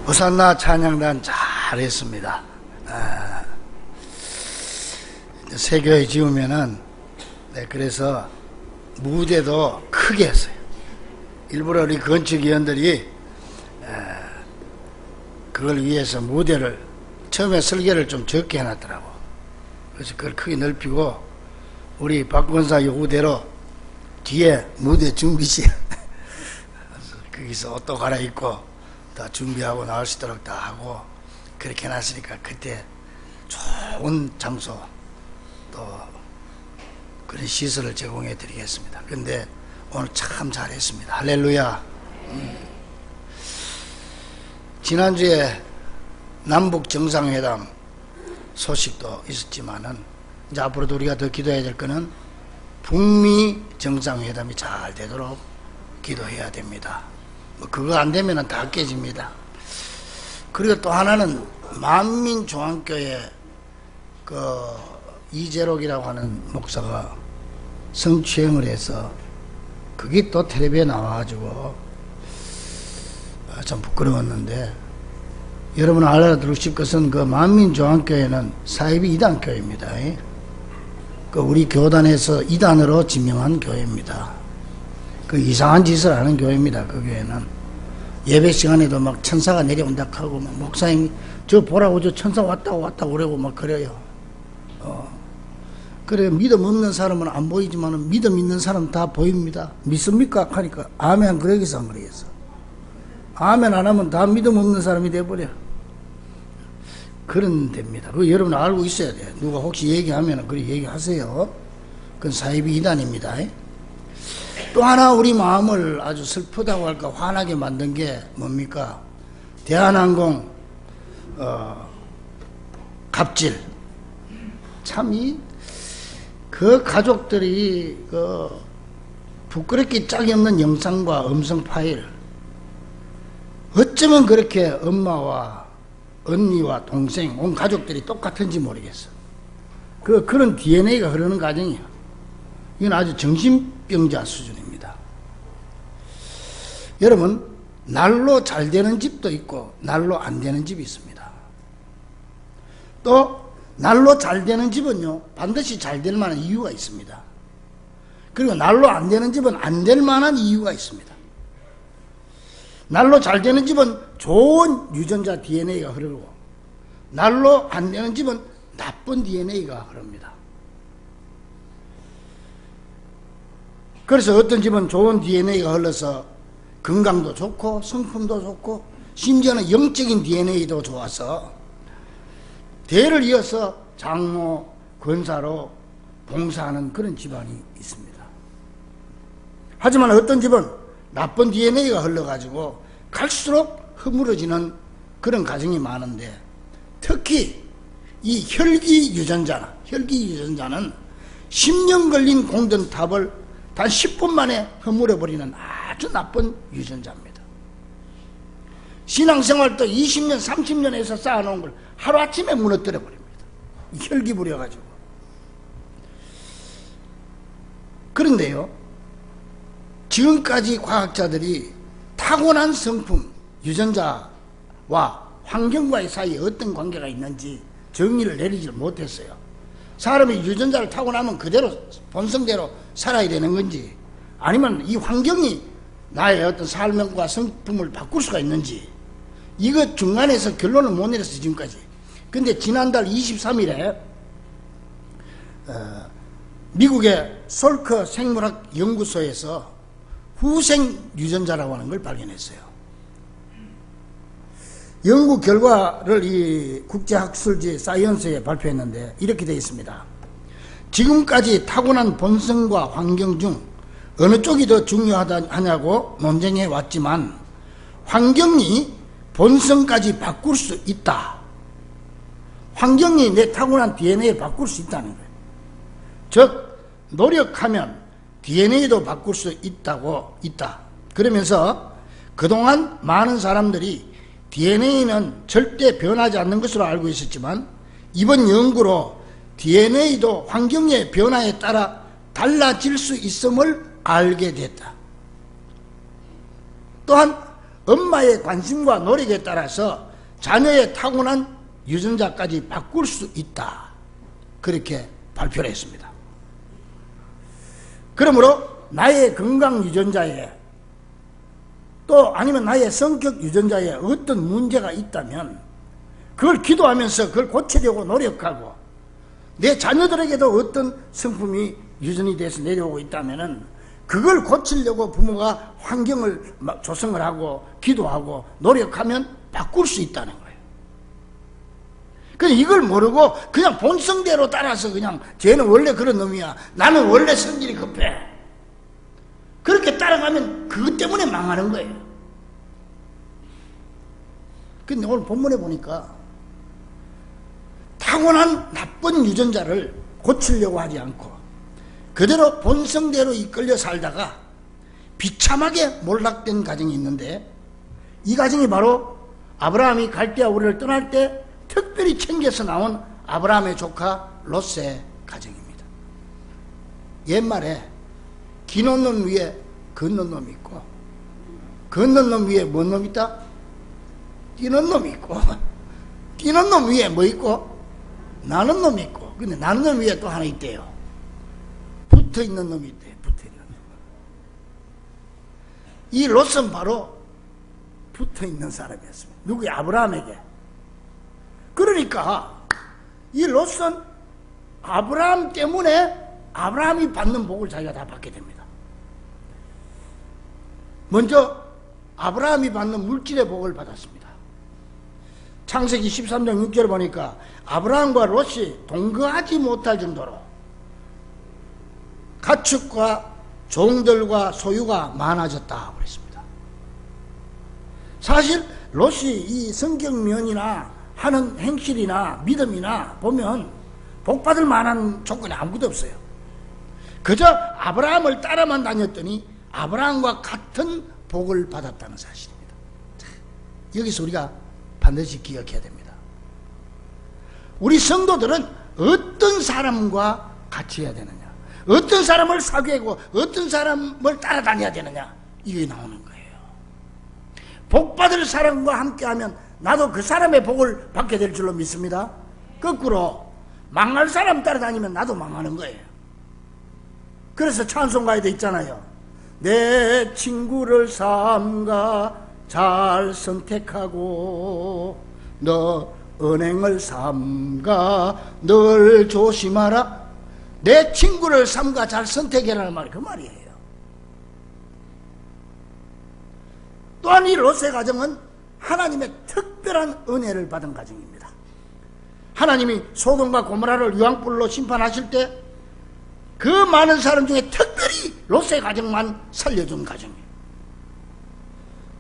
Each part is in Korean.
호산나 찬양단 잘했습니다. 새 교회 지으면은 그래서 무대도 크게 했어요. 일부러 우리 건축위원들이 그걸 위해서 무대를 처음에 설계를 좀 적게 해놨더라고. 그래서 그걸 크게 넓히고 우리 박권사 요구대로 뒤에 무대 준비실 거기서 옷도 갈아입고 다 준비하고 나올 수 있도록 다 하고 그렇게 해놨으니까 그때 좋은 장소 또 그런 시설을 제공해 드리겠습니다. 근데 오늘 참 잘했습니다. 할렐루야. 지난주에 남북 정상회담 소식도 있었지만은 이제 앞으로도 우리가 더 기도해야 될 거는 북미 정상회담이 잘 되도록 기도해야 됩니다. 뭐 그거 안 되면은 다 깨집니다. 그리고 또 하나는 만민중앙교회 그 이재록이라고 하는 목사가 성추행을 해서 그게 또 텔레비에 나와가지고 참 부끄러웠는데, 여러분 알아두실 것은 그 만민중앙교회는 사이비 이단교회입니다. 그 우리 교단에서 이단으로 지명한 교회입니다. 그 이상한 짓을 하는 교회입니다. 그 교회는 예배 시간에도 막 천사가 내려온다 하고 막 목사님이 저 보라고 저 천사 왔다고 그러고 막 그래요. 그래 믿음 없는 사람은 안 보이지만 믿음 있는 사람 다 보입니다. 믿습니까? 하니까 아멘 그러겠어 안 그러겠어? 아멘 안 하면 다 믿음 없는 사람이 돼버려. 그런 데입니다. 그거 여러분 알고 있어야 돼요. 누가 혹시 얘기하면 그렇게 얘기하세요. 그건 사이비 이단입니다. 또 하나 우리 마음을 아주 슬프다고 할까 화나게 만든 게 뭡니까? 대한항공 갑질. 참 그 가족들이 그 부끄럽기 짝이 없는 영상과 음성 파일, 어쩌면 그렇게 엄마와 언니와 동생 온 가족들이 똑같은지 모르겠어. 그런 DNA가 흐르는 과정이야. 이건 아주 정신병자 수준입니다. 여러분, 날로 잘 되는 집도 있고 날로 안 되는 집이 있습니다. 또 날로 잘 되는 집은요 반드시 잘 될 만한 이유가 있습니다. 그리고 날로 안 되는 집은 안 될 만한 이유가 있습니다. 날로 잘 되는 집은 좋은 유전자 DNA가 흐르고 날로 안 되는 집은 나쁜 DNA가 흐릅니다. 그래서 어떤 집은 좋은 DNA가 흘러서 건강도 좋고 성품도 좋고 심지어는 영적인 DNA도 좋아서 대를 이어서 장로, 권사로 봉사하는 그런 집안이 있습니다. 하지만 어떤 집은 나쁜 DNA가 흘러가지고 갈수록 허물어지는 그런 가정이 많은데, 특히 이 혈기 유전자는 10년 걸린 공든탑을 단 10분 만에 허물어버리는 아주 나쁜 유전자입니다. 신앙생활도 20년, 30년에서 쌓아놓은 걸 하루아침에 무너뜨려 버립니다. 혈기 부려가지고. 그런데요, 지금까지 과학자들이 타고난 성품, 유전자와 환경과의 사이에 어떤 관계가 있는지 정의를 내리지 못했어요. 사람이 유전자를 타고나면 그대로 본성대로 살아야 되는 건지, 아니면 이 환경이 나의 어떤 삶과 성품을 바꿀 수가 있는지, 이거 중간에서 결론을 못 내렸어요 지금까지. 근데 지난달 23일에 미국의 솔커 생물학 연구소에서 후생 유전자라고 하는 걸 발견했어요. 연구 결과를 이 국제학술지 사이언스에 발표했는데 이렇게 되어 있습니다. 지금까지 타고난 본성과 환경 중 어느 쪽이 더 중요하냐고 논쟁해 왔지만 환경이 본성까지 바꿀 수 있다. 환경이 내 타고난 DNA를 바꿀 수 있다는 거예요. 즉 노력하면 DNA도 바꿀 수 있다. 그러면서 그동안 많은 사람들이 DNA는 절대 변하지 않는 것으로 알고 있었지만 이번 연구로 DNA도 환경의 변화에 따라 달라질 수 있음을 알게 됐다. 또한 엄마의 관심과 노력에 따라서 자녀의 타고난 유전자까지 바꿀 수 있다. 그렇게 발표를 했습니다. 그러므로 나의 건강 유전자에 또 아니면 나의 성격 유전자에 어떤 문제가 있다면 그걸 기도하면서 그걸 고치려고 노력하고 내 자녀들에게도 어떤 성품이 유전이 돼서 내려오고 있다면 그걸 고치려고 부모가 환경을 조성을 하고 기도하고 노력하면 바꿀 수 있다는 거예요. 그냥 이걸 모르고 그냥 본성대로 따라서 그냥 쟤는 원래 그런 놈이야, 나는 원래 성질이 급해, 그렇게 따라가면 그것 때문에 망하는 거예요. 근데 오늘 본문에 보니까 타고난 나쁜 유전자를 고치려고 하지 않고 그대로 본성대로 이끌려 살다가 비참하게 몰락된 가정이 있는데, 이 가정이 바로 아브라함이 갈대아 우르를 떠날 때 특별히 챙겨서 나온 아브라함의 조카 롯의 가정입니다. 옛말에 기놓은 놈 위에 걷는 놈이 있고, 걷는 놈 위에 뭔 놈이 있다? 뛰는 놈이 있고, 뛰는 놈 위에 뭐 있고? 나는 놈이 있고, 근데 나는 놈 위에 또 하나 있대요. 붙어 있는 놈이 있대요. 붙어 있는 놈. 이 롯은 바로 붙어 있는 사람이었습니다. 누구야? 아브라함에게. 그러니까 이 롯은 아브라함 때문에 아브라함이 받는 복을 자기가 다 받게 됩니다. 먼저 아브라함이 받는 물질의 복을 받았습니다. 창세기 13장 6절 보니까 아브라함과 롯이 동거하지 못할 정도로 가축과 종들과 소유가 많아졌다 그랬습니다. 사실 롯이 이 성격면이나 하는 행실이나 믿음이나 보면 복받을 만한 조건이 아무것도 없어요. 그저 아브라함을 따라만 다녔더니 아브라함과 같은 복을 받았다는 사실입니다. 자, 여기서 우리가 반드시 기억해야 됩니다. 우리 성도들은 어떤 사람과 같이 해야 되느냐, 어떤 사람을 사귀고 어떤 사람을 따라다녀야 되느냐, 이게 나오는 거예요. 복받을 사람과 함께하면 나도 그 사람의 복을 받게 될 줄로 믿습니다. 거꾸로 망할 사람 따라다니면 나도 망하는 거예요. 그래서 찬송가에도 있잖아요. 내 친구를 삼가 잘 선택하고 너 은행을 삼가 늘 조심하라. 내 친구를 삼가 잘 선택해라는 말이 그 말이에요. 또한 이 롯의 가정은 하나님의 특별한 은혜를 받은 가정입니다. 하나님이 소돔과 고모라를 유황불로 심판하실 때 그 많은 사람 중에 특별히 롯의 가정만 살려준 가정이에요.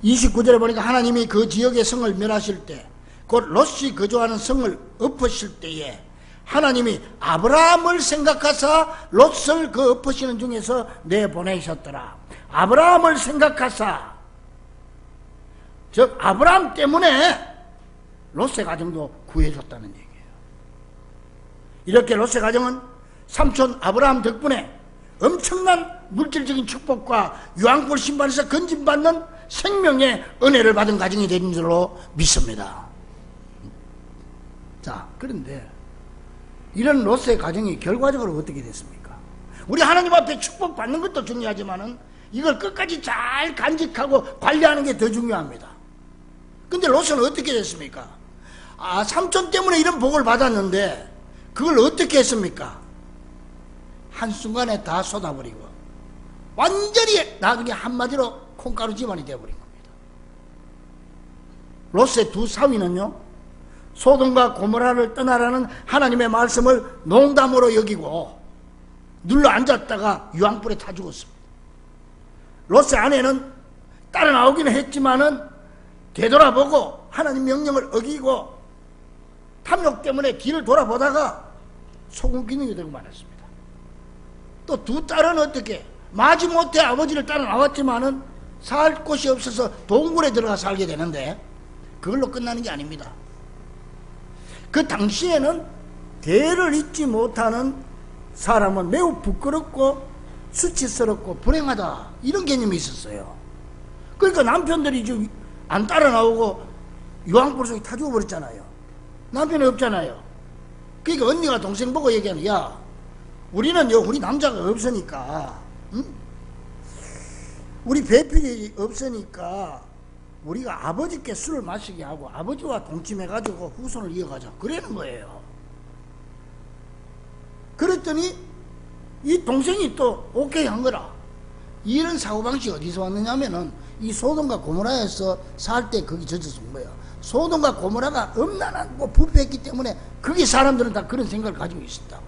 29절에 보니까 하나님이 그 지역의 성을 멸하실 때, 곧 롯이 거주하는 성을 엎으실 때에 하나님이 아브라함을 생각하사 롯을 그 엎으시는 중에서 내보내셨더라. 아브라함을 생각하사, 즉 아브라함 때문에 롯의 가정도 구해줬다는 얘기예요. 이렇게 롯의 가정은 삼촌 아브라함 덕분에 엄청난 물질적인 축복과 유황불 심판에서 건진받는 생명의 은혜를 받은 가정이 된 줄로 믿습니다. 자, 그런데 이런 롯의 가정이 결과적으로 어떻게 됐습니까? 우리 하나님 앞에 축복받는 것도 중요하지만은 이걸 끝까지 잘 간직하고 관리하는 게 더 중요합니다. 근데 롯은 어떻게 됐습니까? 삼촌 때문에 이런 복을 받았는데 그걸 어떻게 했습니까? 한순간에 다 쏟아버리고 완전히 나중에 한마디로 콩가루 집안이 되어버린 겁니다. 롯의 두 사위는요, 소돔과 고모라를 떠나라는 하나님의 말씀을 농담으로 여기고 눌러 앉았다가 유황불에 타 죽었습니다. 롯의 아내는 따라 나오기는 했지만은 되돌아보고 하나님 명령을 어기고 탐욕 때문에 뒤를 돌아보다가 소금기둥이 되고 말았습니다. 또 두 딸은 어떻게 마지못해 아버지를 따라 나왔지만은 살 곳이 없어서 동굴에 들어가 살게 되는데 그걸로 끝나는 게 아닙니다. 그 당시에는 대를 잇지 못하는 사람은 매우 부끄럽고 수치스럽고 불행하다, 이런 개념이 있었어요. 그러니까 남편들이 안 따라 나오고 유황불 속에 타 죽어버렸잖아요. 남편이 없잖아요. 그러니까 언니가 동생 보고 얘기하는, 야, 우리는 우리 남자가 없으니까, 응? 우리 배필이 없으니까 우리가 아버지께 술을 마시게 하고 아버지와 동침해가지고 후손을 이어가자, 그러는 거예요. 그랬더니 이 동생이 또 오케이 한 거라. 이런 사고방식이 어디서 왔느냐면은 이 소돔과 고모라에서 살 때 거기 젖어서 온 거예요. 소돔과 고모라가 음란하고 부패했기 때문에 거기 사람들은 다 그런 생각을 가지고 있었다고.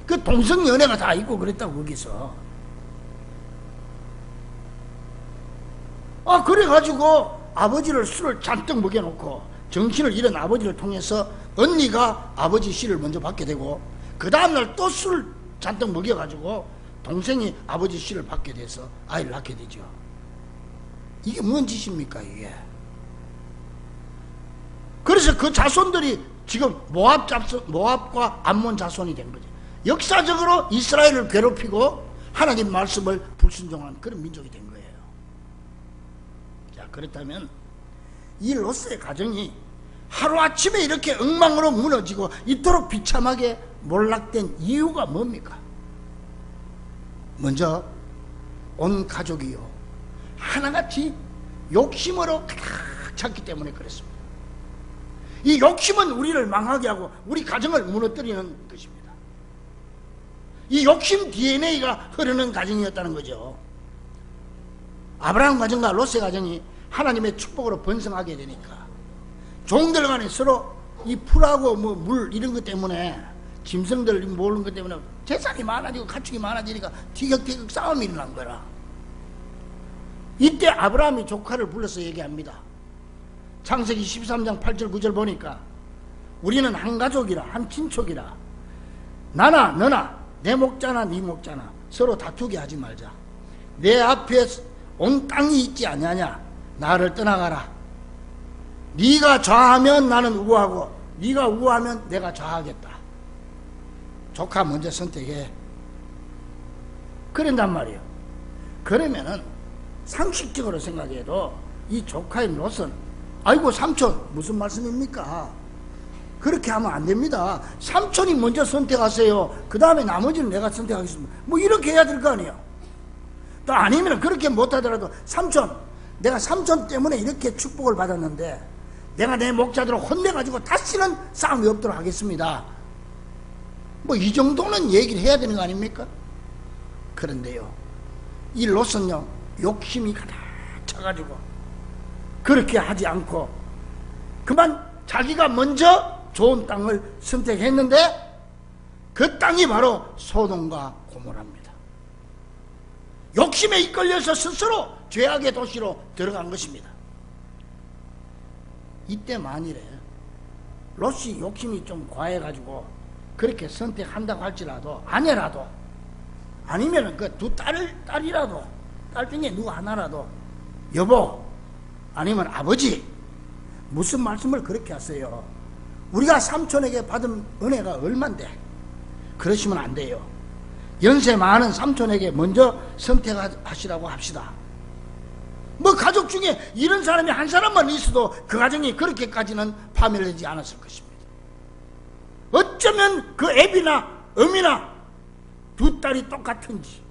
그 동성연애가 다 있고 그랬다고 거기서. 그래가지고 아버지를 술을 잔뜩 먹여놓고 정신을 잃은 아버지를 통해서 언니가 아버지 씨를 먼저 받게 되고, 그 다음날 또 술을 잔뜩 먹여가지고 동생이 아버지 씨를 받게 돼서 아이를 낳게 되죠. 이게 뭔 짓입니까 이게? 그래서 그 자손들이 지금 모압과 암몬 자손이 된 거죠. 역사적으로 이스라엘을 괴롭히고 하나님 말씀을 불순종한 그런 민족이 된 거예요. 자, 그렇다면 이 롯의 가정이 하루아침에 이렇게 엉망으로 무너지고 이토록 비참하게 몰락된 이유가 뭡니까? 먼저 온 가족이요 하나같이 욕심으로 가득 찼기 때문에 그렇습니다. 이 욕심은 우리를 망하게 하고 우리 가정을 무너뜨리는 것입니다. 이 욕심 DNA가 흐르는 가정이었다는 거죠. 아브라함 가정과 롯의 가정이 하나님의 축복으로 번성하게 되니까 종들 간에 서로 이 풀하고 뭐 물 이런 것 때문에, 짐승들 모르는 것 때문에 재산이 많아지고 가축이 많아지니까 티격태격 싸움이 일어난 거라. 이때 아브라함이 조카를 불러서 얘기합니다. 창세기 13장 8절 9절 보니까 우리는 한 가족이라, 한 친족이라, 나나 너나 내 목자나 네 목자나 서로 다투게 하지 말자. 내 앞에 온 땅이 있지 아니하냐. 나를 떠나가라. 네가 좌하면 나는 우하고 네가 우하면 내가 좌하겠다. 조카 먼저 선택해. 그런단 말이에요. 그러면은 상식적으로 생각해도 이 조카인 롯은, 아이고 삼촌 무슨 말씀입니까? 그렇게 하면 안 됩니다. 삼촌이 먼저 선택하세요. 그 다음에 나머지는 내가 선택하겠습니다. 뭐 이렇게 해야 될 거 아니에요. 또 아니면 그렇게 못하더라도, 삼촌, 내가 삼촌 때문에 이렇게 축복을 받았는데 내가 내 목자들을 혼내가지고 다시는 싸움이 없도록 하겠습니다. 뭐 이 정도는 얘기를 해야 되는 거 아닙니까? 그런데요, 이 롯은요 욕심이 가득 차가지고 그렇게 하지 않고 그만 자기가 먼저 좋은 땅을 선택했는데 그 땅이 바로 소돔과 고모라입니다. 욕심에 이끌려서 스스로 죄악의 도시로 들어간 것입니다. 이때 만일에 롯이 욕심이 좀 과해가지고 그렇게 선택한다고 할지라도, 아내라도, 아니면 그 두 딸이라도, 딸 중에 누구 하나라도, 여보, 아니면 아버지, 무슨 말씀을 그렇게 하세요? 우리가 삼촌에게 받은 은혜가 얼만데? 그러시면 안 돼요. 연세 많은 삼촌에게 먼저 선택하시라고 합시다. 뭐 가족 중에 이런 사람이 한 사람만 있어도 그 가정이 그렇게까지는 파멸되지 않았을 것입니다. 어쩌면 그 애비나 어미나 두 딸이 똑같은지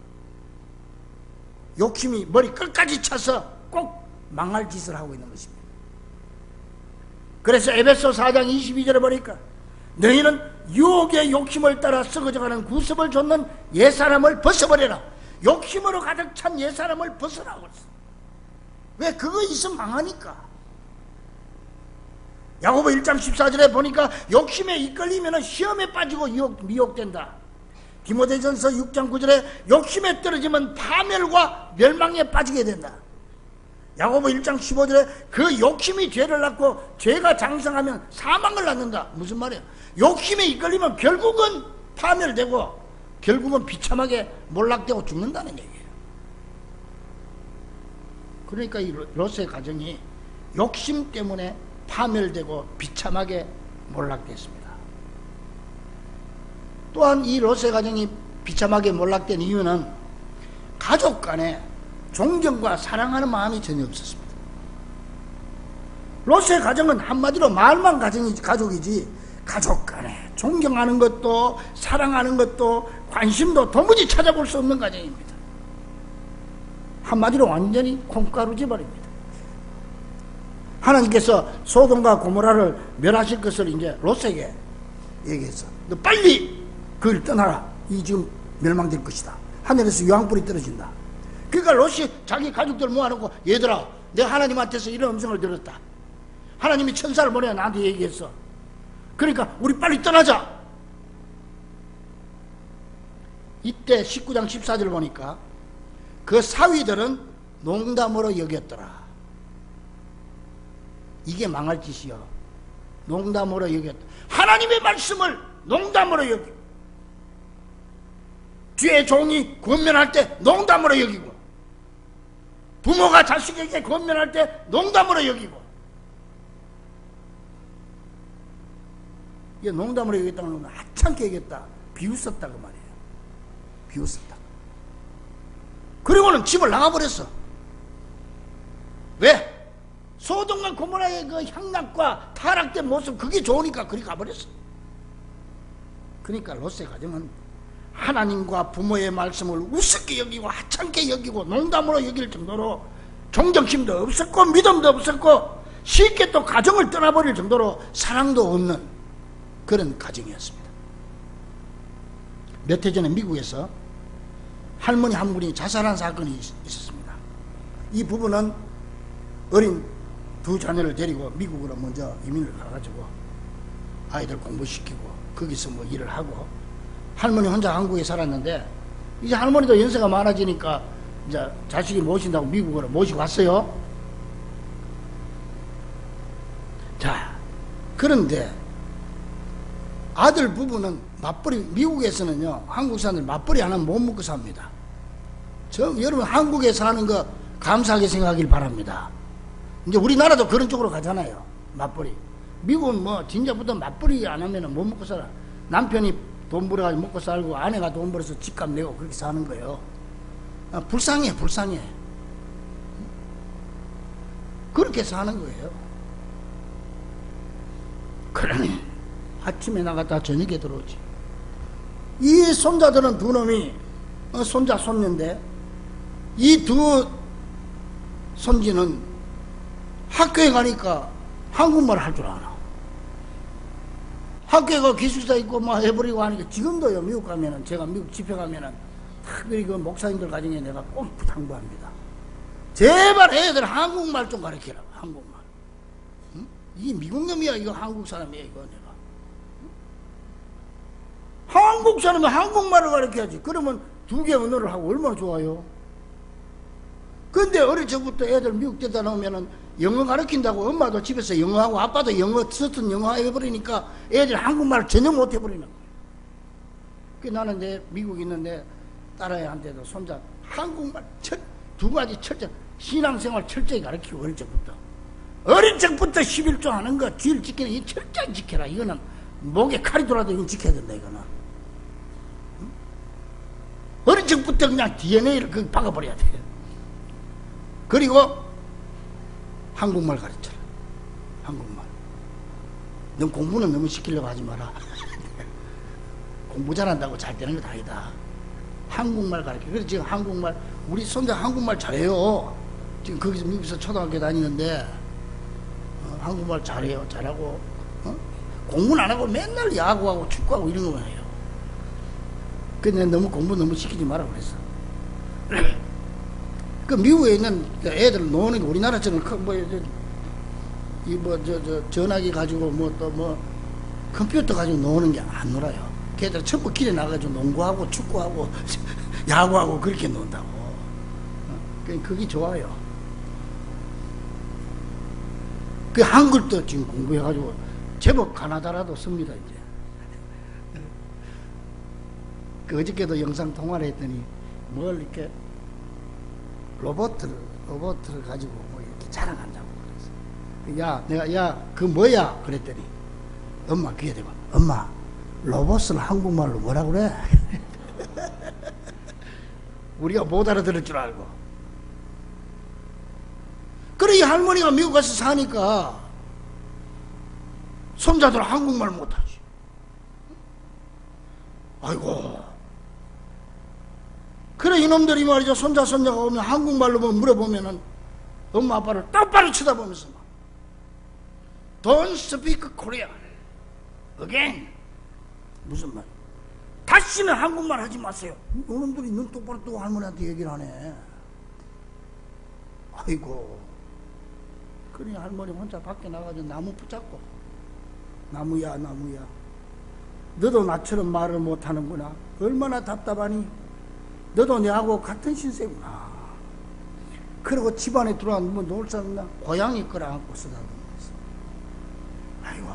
욕심이 머리 끝까지 차서 꼭 망할 짓을 하고 있는 것입니다. 그래서 에베소 4장 22절에 보니까 너희는 유혹의 욕심을 따라 썩어져가는 구습을 좇는 옛사람을 벗어버려라. 욕심으로 가득 찬 옛사람을 벗어나고 있어. 왜? 그거 있으면 망하니까. 야고보 1장 14절에 보니까 욕심에 이끌리면 시험에 빠지고 미혹된다. 디모데전서 6장 9절에 욕심에 떨어지면 파멸과 멸망에 빠지게 된다. 야고보 1장 15절에 그 욕심이 죄를 낳고 죄가 장성하면 사망을 낳는다. 무슨 말이에요? 욕심에 이끌리면 결국은 파멸되고 결국은 비참하게 몰락되고 죽는다는 얘기예요. 그러니까 이 롯의 가정이 욕심 때문에 파멸되고 비참하게 몰락됐습니다. 또한 이 롯의 가정이 비참하게 몰락된 이유는 가족 간에 존경과 사랑하는 마음이 전혀 없었습니다. 롯의 가정은 한마디로 말만 가족이지 가족 간에 존경하는 것도 사랑하는 것도 관심도 도무지 찾아볼 수 없는 가정입니다. 한마디로 완전히 콩가루 집안입니다. 하나님께서 소돔과 고모라를 멸하실 것을 이제 롯에게 얘기했어. 너 빨리 그걸 떠나라. 이 지금 멸망될 것이다. 하늘에서 유황불이 떨어진다. 그러니까 롯이 자기 가족들 모아놓고 얘들아 내가 하나님한테서 이런 음성을 들었다. 하나님이 천사를 보내 나한테 얘기했어. 그러니까 우리 빨리 떠나자. 이때 19장 14절 보니까 그 사위들은 농담으로 여겼더라. 이게 망할 짓이요. 농담으로 여겼다. 하나님의 말씀을 농담으로 여기고 주의 종이 권면할 때 농담으로 여기고 부모가 자식에게 권면할 때 농담으로 여기고 이게 농담으로 여겼다는 건 하찮게 여겼다. 비웃었다 그 말이에요. 비웃었다. 그리고는 집을 나가버렸어. 왜? 소돔과 고모라의 그 향락과 타락된 모습 그게 좋으니까 그리 가버렸어. 그러니까 롯의 가정은 하나님과 부모의 말씀을 우습게 여기고 하찮게 여기고 농담으로 여길 정도로 존경심도 없었고 믿음도 없었고 쉽게 또 가정을 떠나버릴 정도로 사랑도 없는 그런 가정이었습니다. 몇 해 전에 미국에서 할머니 한 분이 자살한 사건이 있었습니다. 이 부부는 어린 두 자녀를 데리고 미국으로 먼저 이민을 가가지고 아이들 공부시키고 거기서 뭐 일을 하고 할머니 혼자 한국에 살았는데 이제 할머니도 연세가 많아지니까 이제 자식이 모신다고 미국으로 모시고 왔어요. 자, 그런데 아들 부부는 맞벌이, 미국에서는요 한국 사람들 맞벌이 안 하면 못 먹고 삽니다. 여러분 한국에 사는 거 감사하게 생각하길 바랍니다. 이제 우리나라도 그런 쪽으로 가잖아요. 맞벌이. 미국은 뭐 진짜부터 맞벌이 안 하면 못 먹고 살아. 남편이 돈 벌어가지고 먹고 살고 아내가 돈 벌어서 집값 내고 그렇게 사는 거예요. 불쌍해 불쌍해. 그렇게 사는 거예요. 그러니 아침에 나갔다 저녁에 들어오지. 이 손자들은 두 놈이 손자 손녀인데 이 두 손지는 학교에 가니까 한국말 할 줄 알아. 학교에 가 기숙사 있고 뭐 해버리고 하니까 지금도요 미국 가면은 제가 미국 집회 가면은 특별히 그 목사님들 가정에 내가 꼭 당부합니다. 제발 애들 한국말 좀 가르쳐라. 한국말. 응? 이게 미국 놈이야 이거 한국 사람이야 이거 내가. 응? 한국 사람이 한국말을 가르쳐야지. 그러면 두 개 언어를 하고 얼마나 좋아요. 근데 어릴 적부터 애들 미국 데다 놓으면은 영어 가르친다고 엄마도 집에서 영어하고 아빠도 영어 서툰 영어 해버리니까 애들 한국말을 전혀 못 해버리는 거예요. 그 나는 내 미국 있는데 딸아이한테도 손자 한국말 두 가지 철저 신앙생활 철저히 가르치고 어릴 적부터 11조 하는 거 뒤를 지키는 이 철저히 지켜라. 이거는 목에 칼이 돌아도 이건 지켜야 된다 이거는. 응? 어릴 적부터 그냥 DNA를 그 박아버려야 돼. 그리고 한국말 가르쳐라. 한국말. 넌 공부는 너무 시키려고 하지 마라. 공부 잘한다고 잘 되는 거 아니다. 한국말 가르쳐. 그래서 지금 한국말 우리 손자 한국말 잘해요. 지금 거기서 미국에서 초등학교 다니는데 한국말 잘해요. 잘하고 공부는 안 하고 맨날 야구하고 축구하고 이런 거만 해요. 근데 너무 공부 너무 시키지 마라 그랬어. 그 미국에 있는 애들 노는 게 우리나라처럼 전화기 가지고 뭐 컴퓨터 가지고 노는 게 안 놀아요. 걔들 전부 길에 나가가지고 농구하고 축구하고 야구하고 그렇게 논다고. 그게 좋아요. 그 한글도 지금 공부해가지고 제법 가나다라도 씁니다 이제. 그 어저께도 영상 통화를 했더니 뭘 이렇게 로봇을 가지고 뭐 이렇게 자랑한다고 그랬어. 내가 그 뭐야 그랬더니 엄마 귀에 대고 엄마 로봇을 한국말로 뭐라 그래? 우리가 못 알아들을 줄 알고. 그래 이 할머니가 미국 가서 사니까 손자들 한국말 못하지. 아이고. 그래 이놈들이 말이죠. 손자 손자가 오면 한국말로 뭐 물어보면은 엄마 아빠를 똑바로 쳐다보면서 막 Don't speak Korean again. 무슨 말? 다시는 한국말 하지 마세요. 이놈들이 눈 똑바로 뜨고 할머니한테 얘기를 하네. 아이고. 그러니 할머니 혼자 밖에 나가서 나무 붙잡고, 나무야 나무야, 너도 나처럼 말을 못하는구나. 얼마나 답답하니. 너도 내하고 같은 신세구나. 그리고 집안에 들어왔는데 뭐 놀 사람 없나? 고양이 끌어안고 쓰다듬는 거였어. 아이고,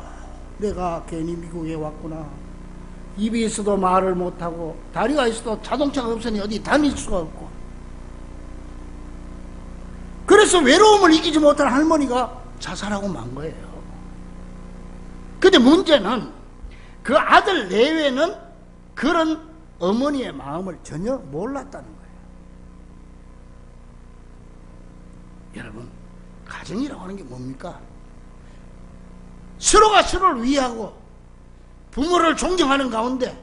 내가 괜히 미국에 왔구나. 입이 있어도 말을 못하고, 다리가 있어도 자동차가 없으니 어디 다닐 수가 없고. 그래서 외로움을 이기지 못한 할머니가 자살하고 만 거예요. 근데 문제는 그 아들 내외는 그런 어머니의 마음을 전혀 몰랐다는 거예요. 여러분, 가정이라고 하는 게 뭡니까? 서로가 서로를 위하고 부모를 존경하는 가운데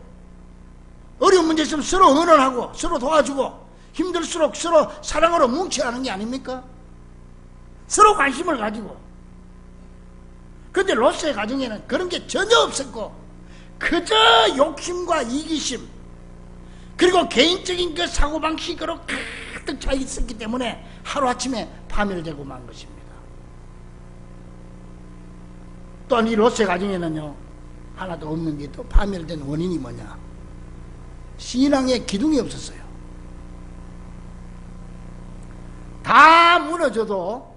어려운 문제 있으면 서로 응원하고 서로 도와주고 힘들수록 서로 사랑으로 뭉쳐야 하는 게 아닙니까? 서로 관심을 가지고. 그런데 롯의 가정에는 그런 게 전혀 없었고 그저 욕심과 이기심 그리고 개인적인 그 사고방식으로 가득 차 있었기 때문에 하루아침에 파멸되고 만 것입니다. 또한 이 롯의 가정에는요 하나도 없는 게 또 파멸된 원인이 뭐냐? 신앙의 기둥이 없었어요. 다 무너져도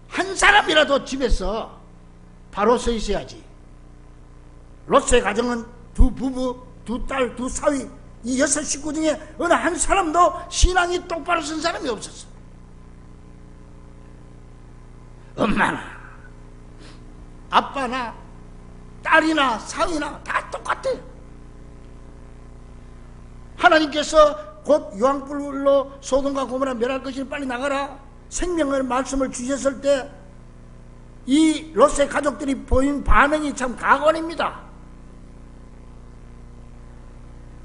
한 사람이라도 집에서 바로 서 있어야지. 롯의 가정은 두 부부, 두 딸, 두 사위 이 6 식구 중에 어느 한 사람도 신앙이 똑바로 선 사람이 없었어. 엄마나 아빠나 딸이나 사위나 다 똑같아요. 하나님께서 곧 유황불로 소돔과 고모라 멸할 것이니 빨리 나가라 생명의 말씀을 주셨을 때 이 롯의 가족들이 보인 반응이 참 가관입니다.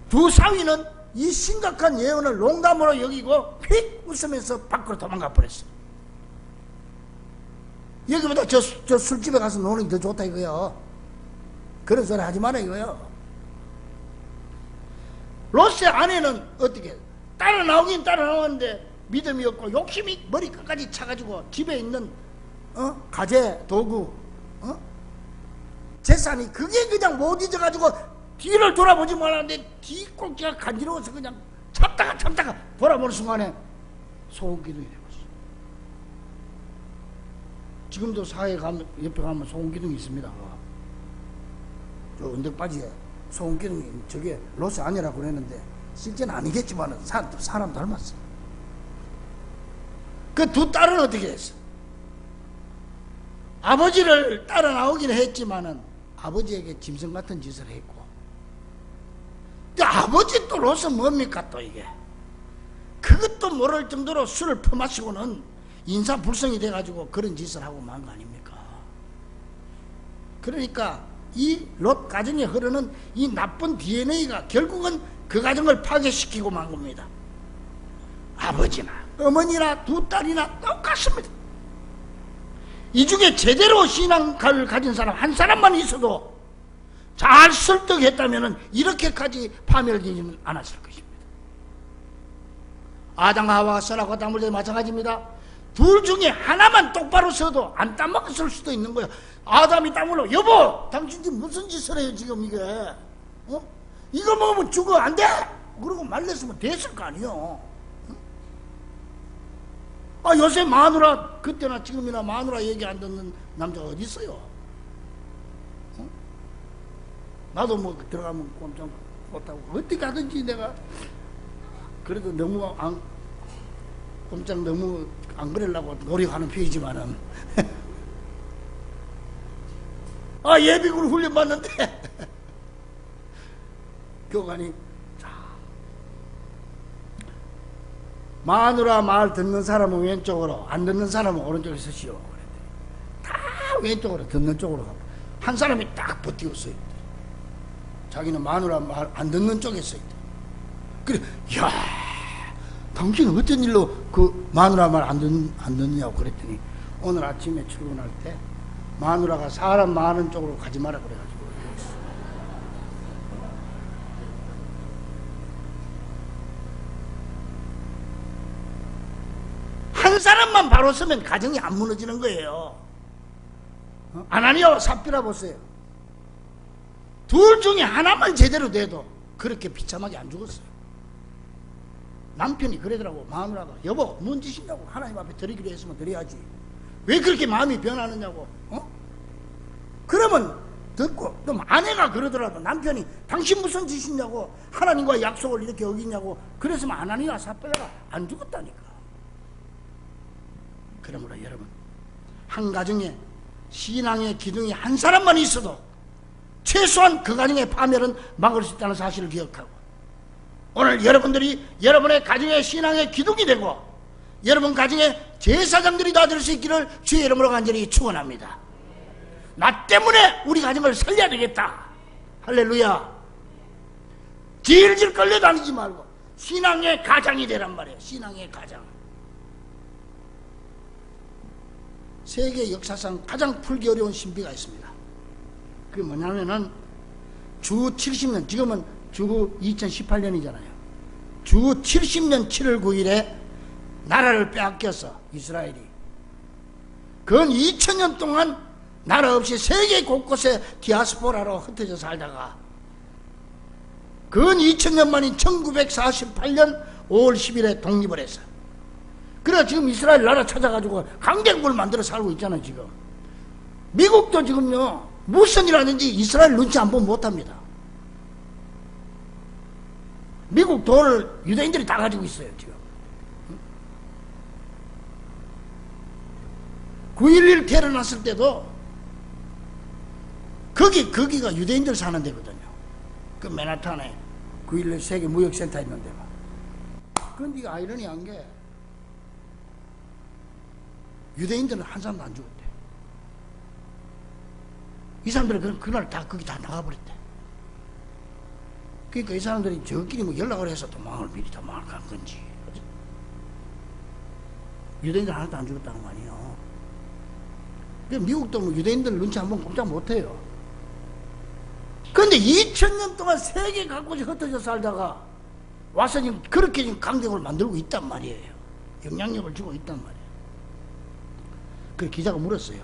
두 사위는 이 심각한 예언을 농담으로 여기고 휙 웃으면서 밖으로 도망가 버렸어요. 여기보다 저 술집에 가서 노는 게 더 좋다 이거요. 그런 소리 하지 마라 이거요. 롯의 아내는 어떻게 따라 나오긴 따라 나오는데 믿음이 없고 욕심이 머리 끝까지 차가지고 집에 있는 가재 도구 재산이 그게 그냥 못 잊어가지고 뒤를 돌아보지 말았는데 뒤꼭지가 간지러워서 그냥 참다가 돌아보는 순간에 소음기둥이 되었어. 지금도 사회 가면 옆에 가면 소음기둥이 있습니다. 저 언덕바지에 소음기둥이 저게 롯의 아내라고 그랬는데 실제는 아니겠지만 사람 닮았어. 그 두 딸은 어떻게 했어? 아버지를 따라 나오긴 했지만은 아버지에게 짐승 같은 짓을 했고, 근데 아버지 또 롯은 뭡니까 또 이게? 그것도 모를 정도로 술을 퍼마시고는 인사불성이 돼가지고 그런 짓을 하고 만 거 아닙니까? 그러니까 이 롯 가정에 흐르는 이 나쁜 DNA가 결국은 그 가정을 파괴시키고 만 겁니다. 아버지나 어머니나 두 딸이나 똑같습니다. 이 중에 제대로 신앙을 가진 사람 한 사람만 있어도 잘 설득했다면 이렇게까지 파멸되지는 않았을 것입니다. 아담과 하와가 선하고 담을 때 마찬가지입니다. 둘 중에 하나만 똑바로 서도 안 따먹었을 수도 있는 거예요. 아담이 딱 물어, 여보 당신 지금 무슨 짓을 해요 지금 이게? 이거 먹으면 죽어 안 돼? 그러고 말렸으면 됐을 거 아니에요. 요새 마누라 그때나 지금이나 마누라 얘기 안 듣는 남자가 어디 있어요? 나도 뭐 들어가면 꼼짝 못하고 어떻게 하든지 내가 그래도 너무 꼼짝 너무 안 그러려고 노력하는 편이지만은 예비군 훈련 받는데 교관이 마누라 말 듣는 사람은 왼쪽으로 안 듣는 사람은 오른쪽에 서시오. 다 왼쪽으로 듣는 쪽으로 가고 한 사람이 딱 버티고 서 있대. 자기는 마누라 말 안 듣는 쪽에 서 있대. 그래, 야, 당신은 어떤 일로 그 마누라 말 안 듣느냐고 그랬더니 오늘 아침에 출근할 때 마누라가 사람 많은 쪽으로 가지 마라 그래가지고. 한 사람만 바로 서면 가정이 안 무너지는 거예요. 아나니아와 삽비라 보세요. 둘 중에 하나만 제대로 돼도 그렇게 비참하게 안 죽었어요. 남편이 그러더라고. 마누라가 여보 뭔 짓이냐고. 하나님 앞에 드리기로 했으면 드려야지. 왜 그렇게 마음이 변하느냐고. 그러면 듣고 또 아내가 그러더라도 남편이 당신 무슨 짓이냐고. 하나님과 약속을 이렇게 어기냐고. 그랬으면 아나니아와 삽비라가 안 죽었다니까. 그러므로 여러분, 한 가정에 신앙의 기둥이 한 사람만 있어도 최소한 그 가정의 파멸은 막을 수 있다는 사실을 기억하고, 오늘 여러분들이 여러분의 가정의 신앙의 기둥이 되고 여러분 가정의 제사장들이 다 될 수 있기를 주의 이름으로 간절히 축원합니다. 나 때문에 우리 가정을 살려야 되겠다. 할렐루야. 질질 끌려다니지 말고 신앙의 가장이 되란 말이에요. 신앙의 가장. 세계 역사상 가장 풀기 어려운 신비가 있습니다. 그게 뭐냐면은 주 70년, 지금은 주 2018년이잖아요. 주 70년 7월 9일에 나라를 빼앗겨서 이스라엘이 근 2000년 동안 나라 없이 세계 곳곳에 디아스포라로 흩어져 살다가 근 2000년 만인 1948년 5월 10일에 독립을 했어요. 그래 지금 이스라엘 나라 찾아가지고 강대국을 만들어 살고 있잖아요. 지금 미국도 지금요 무슨 일 하는지 이스라엘 눈치 안 보면 못합니다. 미국 돈을 유대인들이 다 가지고 있어요. 지금 9.11 테러 났을 때도 거기가 유대인들 사는 데거든요. 그 맨하탄에 9.11 세계 무역센터 있는 데가. 그런데 이게 아이러니한 게 유대인들은 한 사람도 안 죽었대. 이 사람들은 그날 다 거기 다 나가버렸대. 그러니까 이 사람들이 저끼리 뭐 연락을 해서 미리 도망을 간 건지. 유대인들 하나도 안 죽었다는 거 아니에요. 미국도 뭐 유대인들 눈치 한번 꼼짝 못해요. 그런데 2000년 동안 세계 각곳에 흩어져 살다가 와서 지금 그렇게 지금 강대국을 만들고 있단 말이에요. 영향력을 주고 있단 말이에요. 그 기자가 물었어요.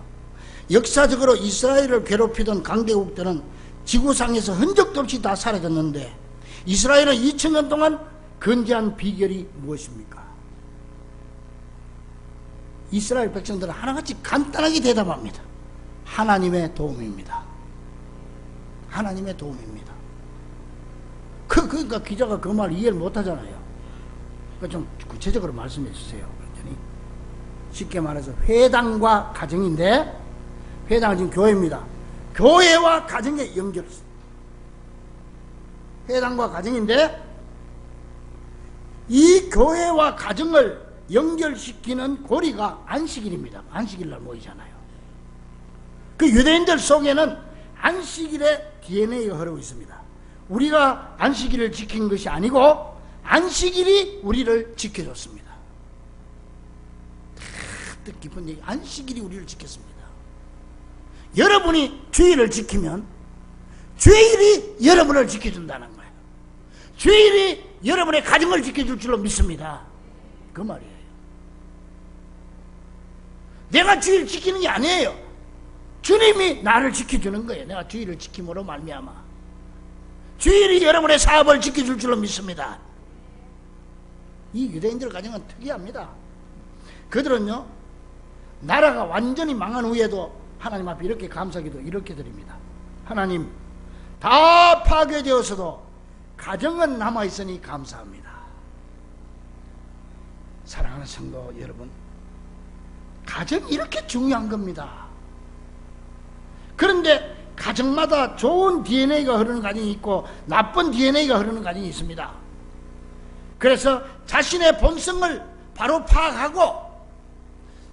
역사적으로 이스라엘을 괴롭히던 강대국들은 지구상에서 흔적도 없이 다 사라졌는데 이스라엘은 2000년 동안 건재한 비결이 무엇입니까? 이스라엘 백성들은 하나같이 간단하게 대답합니다. 하나님의 도움입니다. 하나님의 도움입니다. 그러니까 기자가 그 말 이해를 못하잖아요. 그러니까 좀 구체적으로 말씀해 주세요. 그랬더니 쉽게 말해서 회당과 가정인데, 회당은 지금 교회입니다. 교회와 가정의 연결. 회당과 가정인데 이 교회와 가정을 연결시키는 고리가 안식일입니다. 안식일날 모이잖아요. 그 유대인들 속에는 안식일의 DNA가 흐르고 있습니다. 우리가 안식일을 지킨 것이 아니고 안식일이 우리를 지켜줬습니다. 뜻깊은 얘기. 안식일이 우리를 지켰습니다. 여러분이 주일을 지키면 주일이 여러분을 지켜준다는 거예요. 주일이 여러분의 가정을 지켜줄 줄로 믿습니다. 그 말이에요. 내가 주일 지키는 게 아니에요. 주님이 나를 지켜주는 거예요. 내가 주일을 지킴으로 말미암아 주일이 여러분의 사업을 지켜줄 줄로 믿습니다. 이 유대인들 가정은 특이합니다. 그들은요 나라가 완전히 망한 후에도 하나님 앞에 이렇게 감사기도 이렇게 드립니다. 하나님, 다 파괴되어서도 가정은 남아있으니 감사합니다. 사랑하는 성도 여러분, 가정이 이렇게 중요한 겁니다. 그런데 가정마다 좋은 DNA가 흐르는 가정이 있고 나쁜 DNA가 흐르는 가정이 있습니다. 그래서 자신의 본성을 바로 파악하고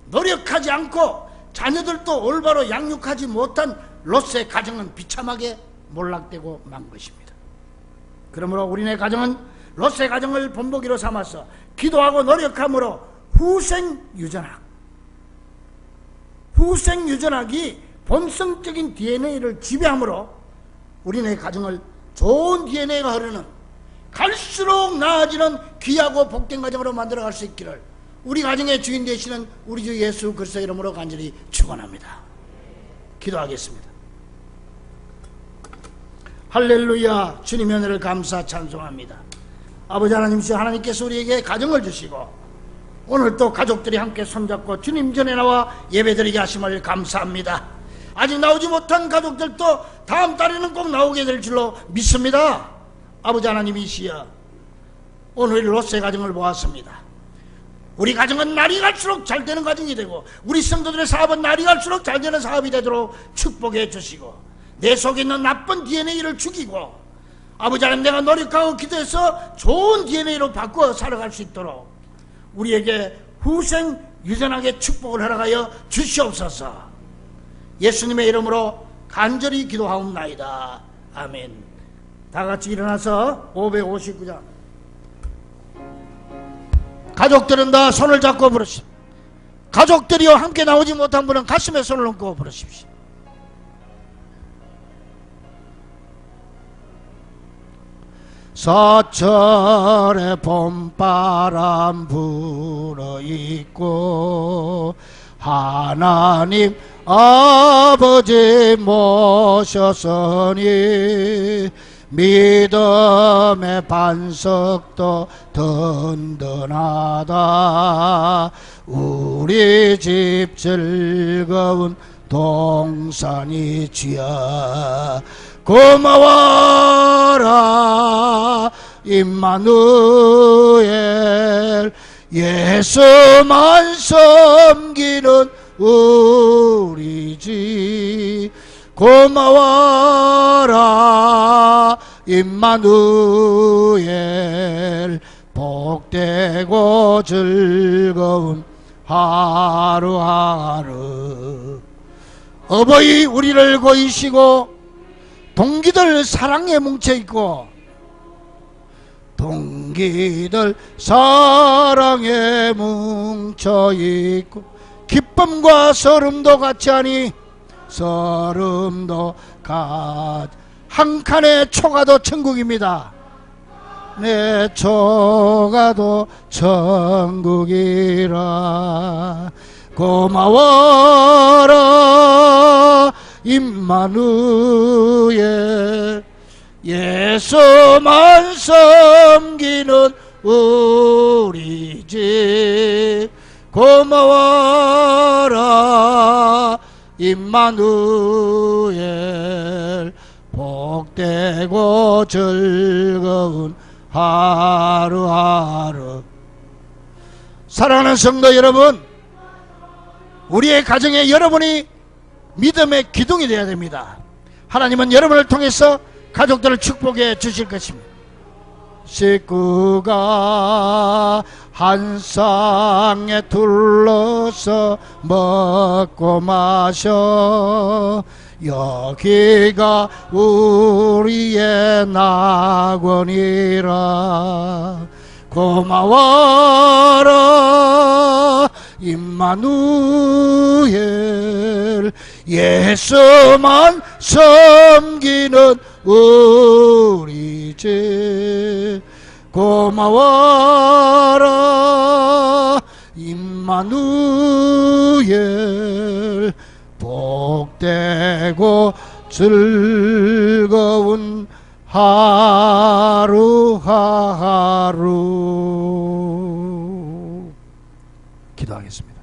노력하지 않고 자녀들도 올바로 양육하지 못한 롯의 가정은 비참하게 몰락되고 만 것입니다. 그러므로 우리네 가정은 롯의 가정을 본보기로 삼아서 기도하고 노력함으로 후생유전학이 본성적인 DNA를 지배함으로 우리네 가정을 좋은 DNA가 흐르는 갈수록 나아지는 귀하고 복된 가정으로 만들어갈 수 있기를 우리 가정의 주인 되시는 우리 주 예수 그리스도 이름으로 간절히 축원합니다. 기도하겠습니다. 할렐루야. 주님의 은혜를 감사 찬송합니다. 아버지 하나님이시여, 하나님께서 우리에게 가정을 주시고 오늘 또 가족들이 함께 손잡고 주님 전에 나와 예배드리게 하심을 감사합니다. 아직 나오지 못한 가족들도 다음 달에는 꼭 나오게 될 줄로 믿습니다. 아버지 하나님이시여, 오늘 롯의 가정을 보았습니다. 우리 가정은 날이 갈수록 잘 되는 가정이 되고 우리 성도들의 사업은 날이 갈수록 잘 되는 사업이 되도록 축복해 주시고 내 속에 있는 나쁜 DNA를 죽이고 아버지 하나님, 내가 노력하고 기도해서 좋은 DNA로 바꾸어 살아갈 수 있도록 우리에게 후생 유전하게 축복을 허락하여 주시옵소서. 예수님의 이름으로 간절히 기도하옵나이다. 아멘. 다 같이 일어나서 559장. 가족들은 다 손을 잡고 부르십시오. 가족들이요 함께 나오지 못한 분은 가슴에 손을 얹고 부르십시오. 서철에 봄바람 불어있고 하나님 아버지 모셨으니 믿음의 반석도 든든하다. 우리 집 즐거운 동산이 주여 고마워라. 임마누엘 예수만 섬기는 우리 집 고마워라. 임마누엘 복되고 즐거운 하루하루. 어버이 우리를 고이시고 동기들 사랑에 뭉쳐있고 동기들 사랑에 뭉쳐있고 기쁨과 서름도 같이 하니 서름도 한 칸의 초가도 천국입니다. 내 초가도 천국이라. 고마워라 임마누엘 예수만 섬기는 우리 집 고마워라. 임마누엘 복되고 즐거운 하루하루. 사랑하는 성도 여러분, 우리의 가정에 여러분이 믿음의 기둥이 되어야 됩니다. 하나님은 여러분을 통해서 가족들을 축복해 주실 것입니다. 식구가 한 쌍에 둘러서 먹고 마셔 여기가 우리의 낙원이라. 고마워라 임마누엘 예수만 섬기는 우리 집 고마워라 임마누엘 복되고 즐거운 하루하루. 기도하겠습니다.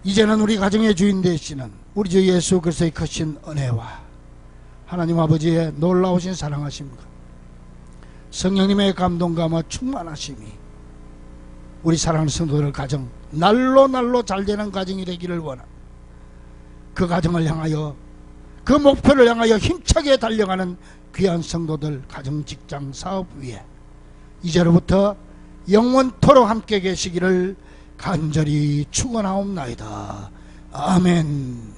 이제는 우리 가정의 주인 되시는 우리 주 예수 그리스도의 크신 은혜와 하나님 아버지의 놀라우신 사랑하심과 성령님의 감동감과 충만하심이 우리 사랑하는 성도들 가정 날로 잘되는 가정이 되기를 원합니다. 그 가정을 향하여 그 목표를 향하여 힘차게 달려가는 귀한 성도들 가정 직장 사업 위에 이제로부터 영원토록 함께 계시기를 간절히 축원하옵나이다. 아멘.